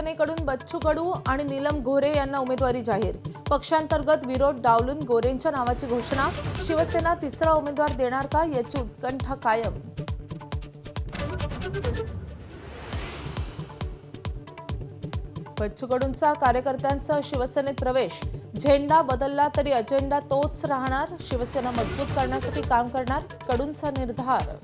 शिवसेनेकडून बच्चू कडू आणि नीलम गोऱ्हे यांना उमेदवारी जाहीर। पक्षांतर्गत विरोध डावलून गोऱ्हेंच्या नावाची घोषणा। शिवसेना तिसरा उमेदवार देणार का याची उत्कंठा कायम। बच्चू कडूंचा कार्यकर्त्यांसह शिवसेनेत प्रवेश। झेंडा बदलला तरी अजेंडा तोच राहणार। शिवसेना मजबूत करण्यासाठी काम करणार, कडूंचा निर्धार।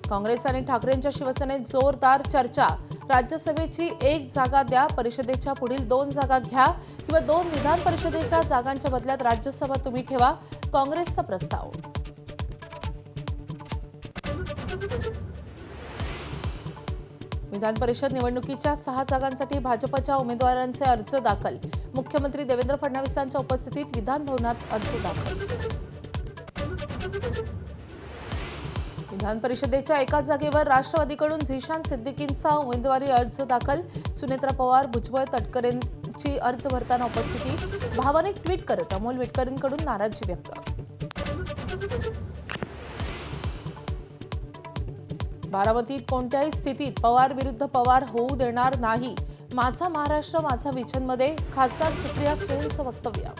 काँग्रेस आणि ठाकरेंच्या शिवसेनेत जोरदार चर्चा। राज्यसभेची एक जागा द्या, परिषदेच्या पुढील 2 जागा घ्या किंवा 2 विधान परिषदेच्या जागांच्या बदल्यात राज्यसभा तुम्ही ठेवा, काँग्रेसचा प्रस्ताव। विधान परिषद निवडणुकीच्या 6 जागांसाठी भाजपच्या उमेदवारांचे अर्ज दाखल। मुख्यमंत्री देवेंद्र फडणवीसांच्या उपस्थितीत विधान भवनात अर्ज दाखल। विधान परिषदेच्या एका जागेवर राष्ट्रवादीकडून झिशान सिद्दीकींचा उमेदवारी अर्ज दाखल। सुनेत्रा पवार, भुजबळ, तटकरेंची अर्ज भरताना उपस्थिती। भावनिक ट्विट करत अमोल विटकरींकडून नाराजी व्यक्त। बारामतीत कोणत्याही स्थितीत पवार विरुद्ध पवार होऊ देणार नाही। माझा महाराष्ट्र माझा विजनमध्ये खासदार सुप्रिया सुळेंचं वक्तव्य।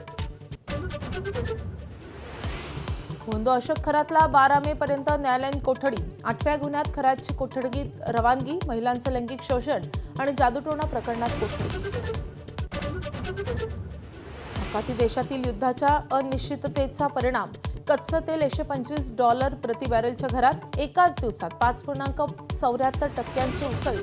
होंदो अशोक खरातला 12 मे पर्यंत न्यायालयीन कोठडी। 8व्या गुन्ह्यात खरातची कोठडीत रवानगी। महिलांचं लैंगिक शोषण आणि जादूटोणा प्रकरणात कोठडी। आखाती देशातील युद्धाच्या अनिश्चिततेचा परिणाम। कच्चं तेल $125 प्रति बॅरेलच्या घरात। एकाच दिवसात 5.74% उसळी।